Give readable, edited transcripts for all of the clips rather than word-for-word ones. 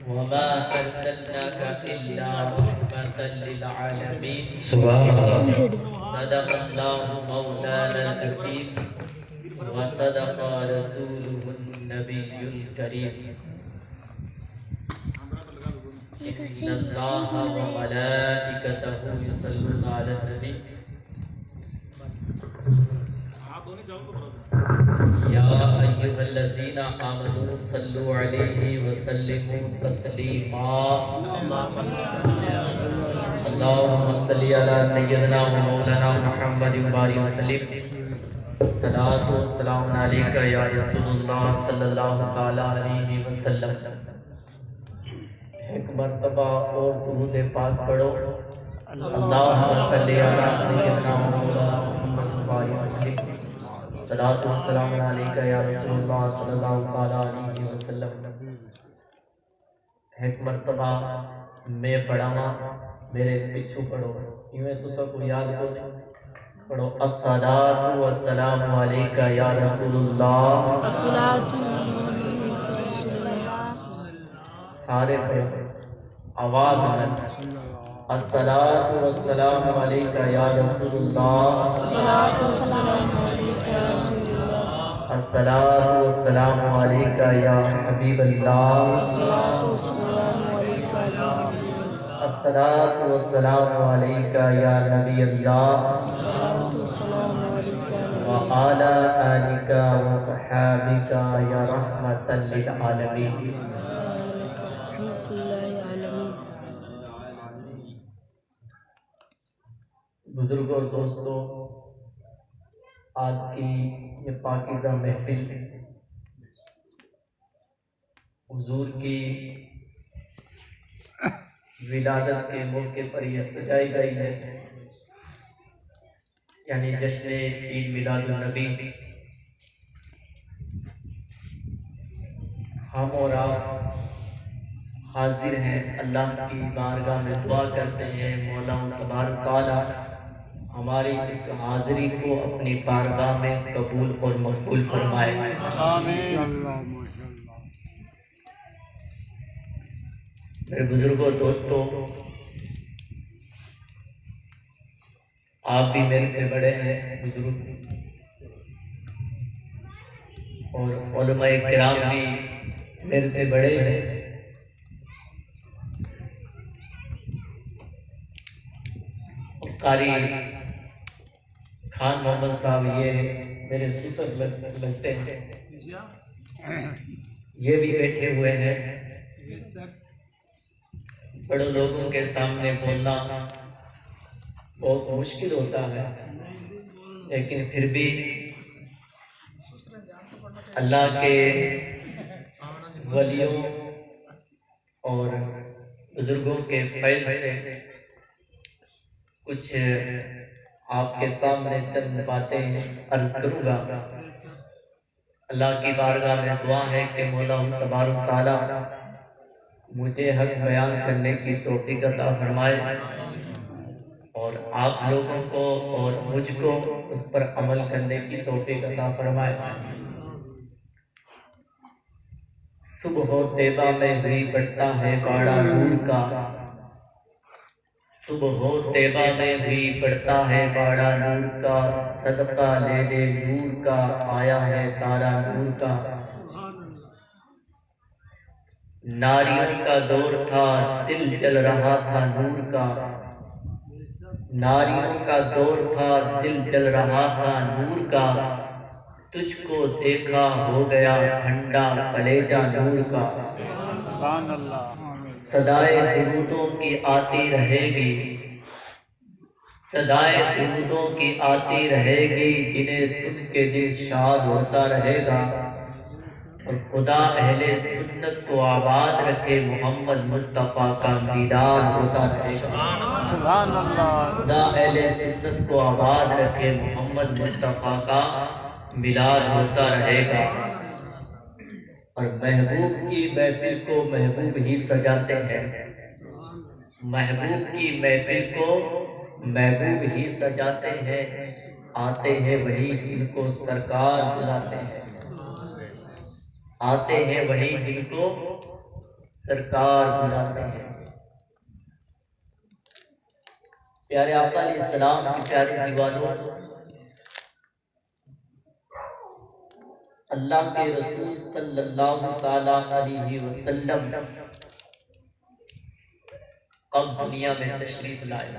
وما أرسلناك إلا رحمة للعالمين. سبحان اللہ. صدق الله مولانا العظيم وصدق رسوله النبي الكريم. إن الله وملائكته يصلون على النبي يا أيها الذين آمنوا صلوا عليه وسلموا تسليما. اللهم صل على سيدنا ومولانا محمد وبارك وسلم. الصلاة والسلام عليك يا رسول الله صلی اللہ تعالی علیہ وسلم. ایک مرتبہ اور درود پاک پڑھو. اللهم صل على سيدنا ومولانا محمد وبارك وسلم. الصلاة والسلام علیک یا رسول اللہ صلی اللہ علیہ وسلم. ایک مرتبہ میں پڑھاواں میرے پچھو پڑھو. ایویں تساں کو یاد کو نہیں پڑھو. الصلاة والسلام علیک یا رسول اللہ. سارے پڑھو آواز میں. الصلاة والسلام علیک یا رسول اللہ. الصلاة والسلام علیک یا حبیب اللہ. الصلاة والسلام علیک یا نبی اللہ. وعلی آلک وصحابک یا رحمتا للعالمین. بزرگوں اور دوستوں، آج کی یہ پاکیزہ محفل حضور کی ولادت کے موقع پر یہ سجائی گئی ہے، یعنی جشن عید میلاد النبی. ہم اور آپ حاضر ہیں، اللہ کی بارگاہ میں دعا کرتے ہیں مولا تبارک تعالیٰ ہماری اس حاضری کو اپنی بارگاہ میں قبول اور مقبول فرمائے. آمین. میرے بزرگوں دوستوں، آپ بھی میرے سے بڑے ہیں بزرگ، اور علماء کرام بھی میرے سے بڑے ہیں. قاری خان محمد صاحب یہ میرے سسر لگتے ہیں، یہ بھی بیٹھے ہوئے ہیں. بڑے لوگوں کے سامنے بولنا بہت مشکل ہوتا ہے، لیکن پھر بھی اللہ کے ولیوں اور بزرگوں کے فیض سے کچھ آپ کے سامنے چند باتیں عرض کروں گا. اللہ کی بارگاہ میں دعا ہے کہ مولا تبارک تعالیٰ مجھے حق بیان کرنے کی توفیق عطا فرمائے، اور آپ لوگوں کو اور مجھ کو اس پر عمل کرنے کی توفیق عطا فرمائے. صبح و طیبہ میں ہوئی پڑتا ہے باڑا نور کا. صبح و طیبہ میں بھی پڑتا ہے باڑا نور کا. صدقہ لے لے نور کا، آیا ہے تارا نور کا. ناریوں کا دور تھا دل جل رہا تھا نور کا. ناریوں کا دور تھا دل جل رہا تھا نور کا. تجھ کو دیکھا ہو گیا ٹھنڈا کلیجہ نور کا. سبحان اللہ. صدائے درودوں کی آتی رہے گی، صدائے درودوں کی آتی رہے گی، جنہیں سن کے دل شاد ہوتا رہے گا. اور خدا اہل سنت کو آباد رکھے، محمد مصطفیٰ کا میلاد ہوتا رہے گا. سبحان اللہ. خدا اہل سنت کو آباد رکھے، محمد مصطفیٰ کا میلاد ہوتا رہے گا. اور محبوب کی محفل کو محبوب ہی سجاتے ہیں، محبوب کی محفل کو محبوب ہی سجاتے ہیں. آتے ہیں وہی جن کو سرکار بلاتے ہیں، آتے ہیں وہی جن کو سرکار بلاتے ہیں۔ پیارے آقا علیہ السلام کی پیارے دیوانوں، اللہ کے رسول صلی اللہ تعالیٰ علیہ وسلم اب دنیا میں تشریف لائے۔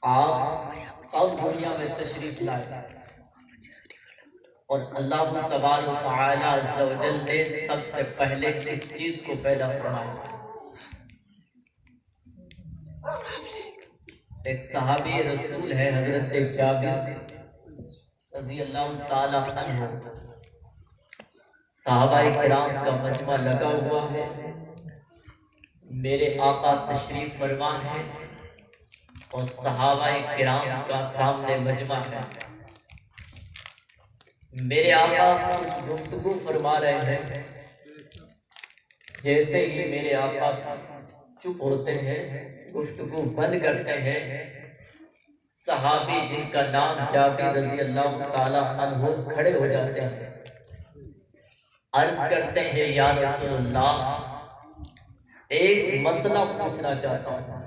آپ اب دنیا میں تشریف لائے اور اللہ تبارک و تعالی عز و جل نے سب سے پہلے اس چیز کو پیدا فرمایا۔ ایک صحابی رسول ہے حضرت جابر رضی اللہ تعالی عنہ، صحابہ کرام کا مجمع لگا ہوا ہے، میرے آقا تشریف فرما ہے اور صحابہ کرام کا سامنے مجمع ہے۔ میرے آقا کچھ گفتگو فرما رہے ہیں، جیسے ہی میرے آقا چپ ہوتے ہیں، گفتگو بند کرتے ہیں، صحابی جن کا نام جابر رضی اللہ تعالی عنہ کھڑے ہو جاتے ہیں، عرض کرتے ہیں یا رسول اللہ ایک مسئلہ پوچھنا چاہتا ہوں۔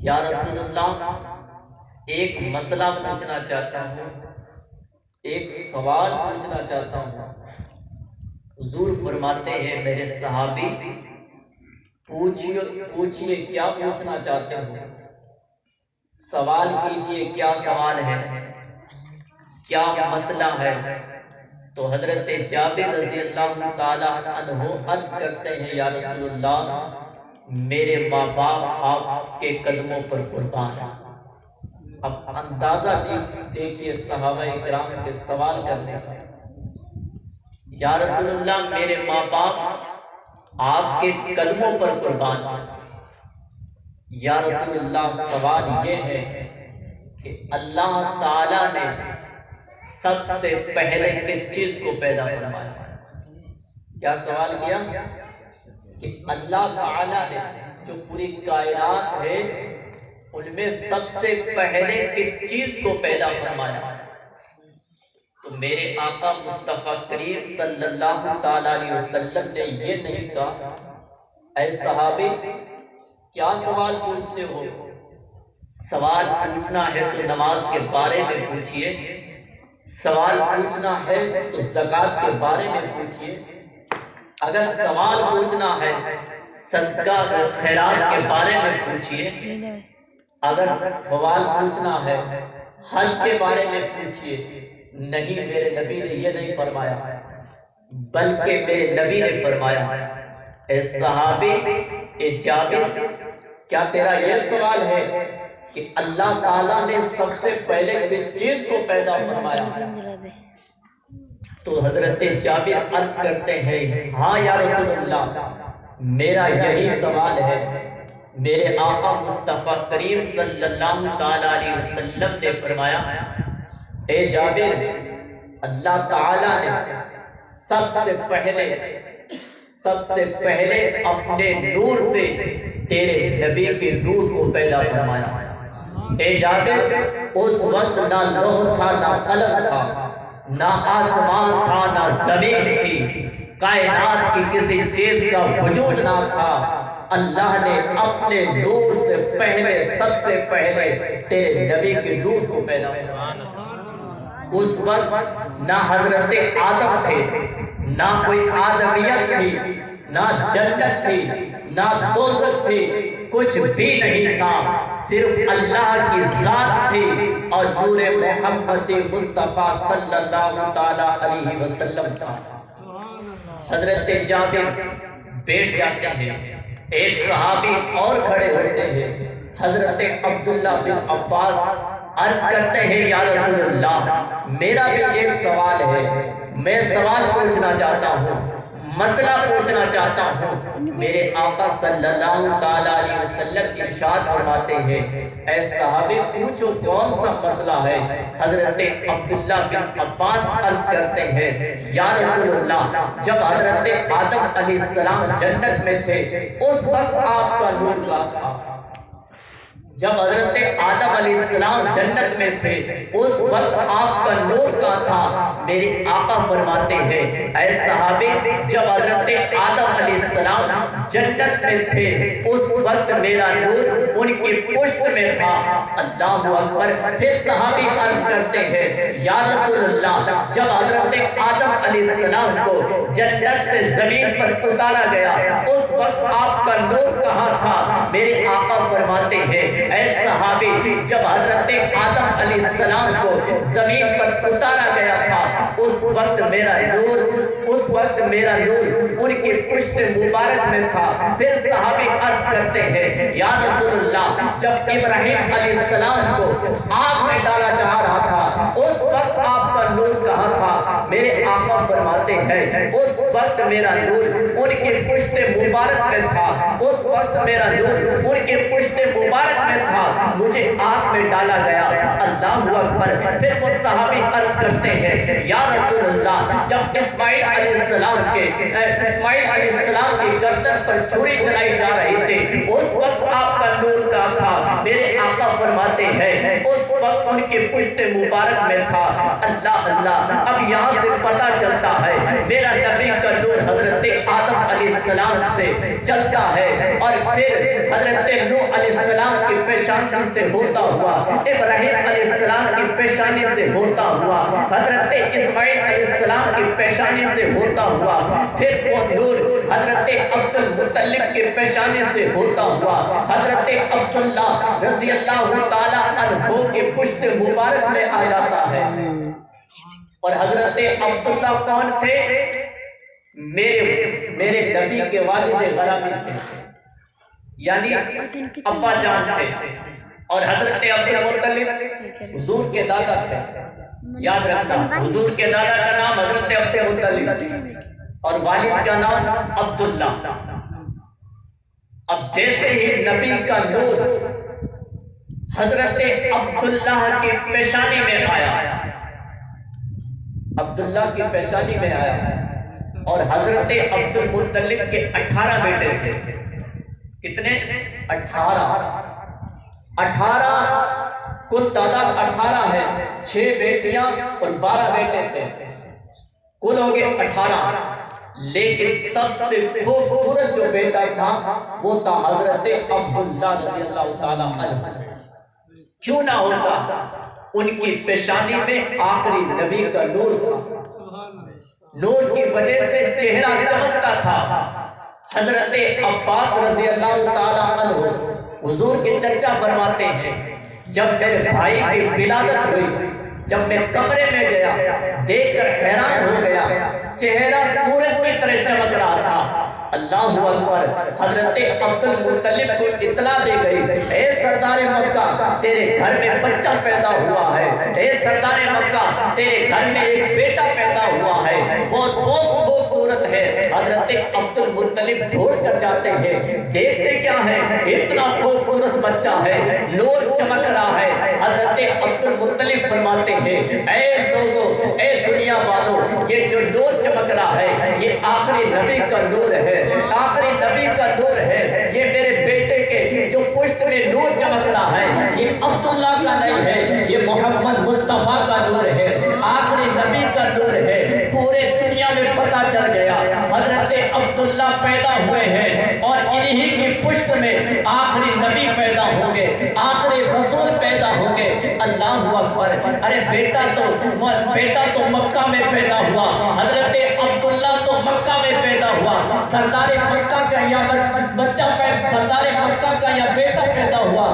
یا رسول اللہ ایک مسئلہ پوچھنا چاہتا ہوں، ایک سوال پوچھنا چاہتا ہوں۔ حضور فرماتے ہیں میرے صحابی پوچھئے کیا پوچھنا چاہتے ہو، سوال کیجئے کیا سوال ہے، کیا مسئلہ ہے۔ تو حضرت جابر رضی اللہ تعالی عنہ عرض کرتے ہیں یا رسول اللہ میرے ماں باپ آپ کے قدموں پر قربان ہیں۔ اب اندازہ دیکھیے صحابہ کرام کے سوال کرنے کا۔ یا رسول اللہ میرے ماں باپ آپ کے قدموں پر قربان ہیں۔ یا رسول اللہ سوال یہ ہے کہ اللہ تعالیٰ نے سب سے پہلے کس چیز کو پیدا فرمایا؟ کیا سوال کیا کہ اللہ تعالیٰ نے جو پوری کائنات ہے ان میں سب سے پہلے کس چیز کو پیدا فرمایا؟ تو میرے آقا مصطفیٰ کریم صلی اللہ تعالیٰ علیہ وسلم نے یہ نہیں کہا اے صحابی کیا سوال پوچھتے ہو، سوال پوچھنا ہے تو نماز کے بارے میں پوچھئے، سوال پوچھنا ہے تو زکوٰۃ کے بارے میں پوچھئے، اگر سوال پوچھنا ہے صدقہ و خیرات کے بارے میں پوچھئے، اگر سوال پوچھنا ہے حج کے بارے میں پوچھئے۔ نہیں، میرے نبی نے یہ نہیں فرمایا، بلکہ میرے نبی نے فرمایا اے صحابی اے جابر کیا تیرا یہ سوال ہے کہ اللہ تعالیٰ نے سب سے پہلے کس چیز کو پیدا فرمایا؟ تو حضرت جابر عرض کرتے ہیں ہاں یا رسول اللہ میرا یہی سوال ہے۔ میرے آقا مصطفیٰ کریم صلی اللہ تعالیٰ علیہ وسلم نے فرمایا اے جابر اللہ تعالیٰ نے سب سے پہلے اپنے نور سے تیرے نبی کے نور کو پیدا فرمایا۔ اے جابر اس وقت نہ لوح تھا نہ قلم تھا، نہ آسمان تھا نہ زمین تھی، کائنات کی کسی چیز کا وجود نہ تھا، اللہ نے اپنے نور سے پہلے سب سے پہلے تیرے نبی کے نور کو پیدا فرمایا۔ اس وقت نہ حضرت آدم تھے، نہ کوئی آدمیت تھی، نہ جنت تھی، نہ دوزخ تھی، کچھ بھی نہیں تھا، صرف اللہ کی ذات تھی اور نور محمد مصطفیٰ صلی اللہ تعالیٰ علیہ وسلم تھا۔ حضرت جابر بیٹھ جاتے ہیں، ایک صحابی اور کھڑے ہوتے ہیں، حضرت عبداللہ بن عباس عرض کرتے ہیں یا رسول اللہ میرا بھی ایک سوال ہے، میں سوال پوچھنا چاہتا ہوں، مسئلہ پوچھنا چاہتا ہوں۔ میرے آقا صلی اللہ تعالیٰ علیہ وسلم ارشاد فرماتے ہیں اے صحابی پوچھو کون سا مسئلہ ہے؟ حضرت عبداللہ بن عباس عرض کرتے ہیں یا رسول اللہ جب حضرت آدم علیہ السلام جنت میں تھے اس وقت آپ کا نور کیا تھا؟ جب حضرت آدم علیہ السلام جنت میں تھے اس وقت آپ کا نور کہاں تھا؟ میرے آقا فرماتے ہیں اے صحابی جب حضرت آدم علیہ السلام جنت میں تھے اس وقت میرا نور ان کی پشت میں تھا۔ اللہ اکبر۔ پھر صحابی عرض کرتے ہیں یا رسول اللہ جب حضرت آدم علیہ السلام کو جنت سے زمین پر اتارا گیا اس وقت آپ کا نور کہاں تھا؟ میرے آقا فرماتے ہیں اے صحابی جب حضرت آدم علیہ السلام کو زمین پر اتارا گیا تھا اس وقت میرا نور ان کی پشت مبارک میں تھا۔ پھر صحابی عرض کرتے ہیں یا رسول اللہ جب ابراہیم علیہ السلام کو آگ میں ڈالا جا رہا تھا اس وقت آپ کا نور کہاں تھا؟ میرے آقا فرماتے ہیں اس وقت میرا نور ان کی پشت مبارک میں تھا، اس وقت میرا نور ان کی پشت مبارک میں تھا، مجھے آگ میں ڈالا گیا۔ اللہ اکبر۔ پھر وہ صحابی عرض کرتے ہیں یا رسول اللہ جب اسماعیل علیہ السلام کی گردن پر چھری چلائی جا رہی تھی اس وقت آپ کا نور کہاں تھا؟ میرے آقا فرماتے ہیں اس وقت ان کی پشت مبارک میں تھا۔ اللہ اللہ۔ اب یہاں سے پتہ چلتا ہے میرا نبی کا نور حضرت آدم علیہ السلام سے چلتا ہے اور پھر حضرت نوح علیہ السلام کی پیشانی سے ہوتا ہوا، ابراہیم علیہ السلام کی پیشانی سے ہوتا ہوا، حضرت اسماعیل علیہ السلام کی پیشانی سے ہوتا ہوا، پھر وہ نور حضرت عبد المطلب کی پیشانی سے ہوتا ہوا، حضرت عبداللہ رضی اللہ تعالی عنہ کی پشت مبارک میں آ جاتا ہے۔ اور حضرت عبداللہ کون تھے؟ میرے نبی کے والد غرامی تھے، یعنی ابا جان تھے، اور حضرت عبد المطلب حضور کے دادا تھے۔ یاد رکھنا حضور کے دادا کا نام حضرت عبد المطلب اور والد کا نام عبداللہ۔ اب جیسے ہی نبی کا نور حضرت عبداللہ کی پیشانی میں آیا، عبداللہ کی پیشانی میں آیا، اور حضرت عبد المطلب کے 18 بیٹے تھے۔ کتنے؟ 18 کل تعداد 18 ہے، 6 بیٹیاں اور 12 بیٹے تھے، کل ہو گئے 18۔ لیکن سب سے خوبصورت جو بیٹا تھا وہ تھا حضرت عبداللہ رضی اللہ تعالیٰ عنہ۔ کیوں نہ ہوتا؟ ان کی پیشانی میں آخری نبی کا نور تھا، نور کی وجہ سے چہرہ چمکتا تھا۔ حضرت عباس رضی اللہ تعالیٰ عنہ حضور کے چچا فرماتے ہیں جب میرے بھائی کی ولادت ہوئی، جب میں کمرے میں گیا دیکھ کر حیران ہو گیا، چہرہ سورج کی طرح چمک رہا تھا۔ اللہ اکبر۔ حضرت عبد المطلب کو اطلاع دی گئی اے سردار مکہ تیرے گھر میں بچہ پیدا ہوا ہے، اے سردار مکہ تیرے گھر میں ایک بیٹا پیدا ہوا ہے، بہت خوبصورت ہے۔ حضرت عبد المطلب دوڑ کر جاتے ہیں، دیکھتے کیا ہے اتنا خوبصورت بچہ ہے، نور چمک رہا ہے۔ حضرت عبد المطلب فرماتے ہیں اے لوگوں، اے دنیا والوں، یہ جو نور چمک رہا ہے یہ آخری نبی کا نور ہے، آخری نبی کا نور ہے۔ یہ میرے بیٹے کے جو پشت میں نور چمک رہا ہے یہ عبداللہ کا نہیں ہے، یہ محمد مصطفیٰ کا نور ہے، آخری نبی کا نور ہے۔ پورے دنیا میں پتہ چل گیا حضرت عبداللہ پیدا ہوئے ہیں اور انہی کی پشت میں آخری نبی پیدا ہوں گے، آخری رسول پیدا ہوں گے۔ اللہ اکبر۔ ارے بیٹا تو مکہ میں پیدا ہوا، حضرت عبداللہ تو مکہ میں پیدا ہوا، سردار مکہ کا یا بچہ سردار مکہ کا یا بیٹا پیدا ہوا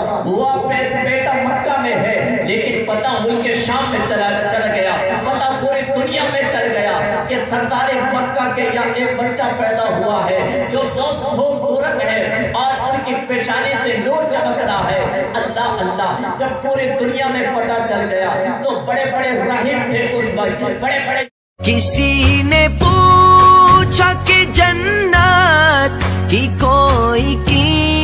بیٹا مکہ میں ہے، لیکن پتہ ملک شام میں چل گیا، پتہ پوری دنیا میں چل گیا کہ سردار مکہ کے یا ایک بچہ پیدا ہوا ہے جو بہت خوبصورت ہے اور ان کی پیشانی سے نور چمک رہا ہے۔ اللہ اللہ۔ جب پوری دنیا میں پتہ چل گیا تو بڑے بڑے راہب تھے اس وقت، بڑے کسی نے پوچھا کہ جنت کی کوئی کی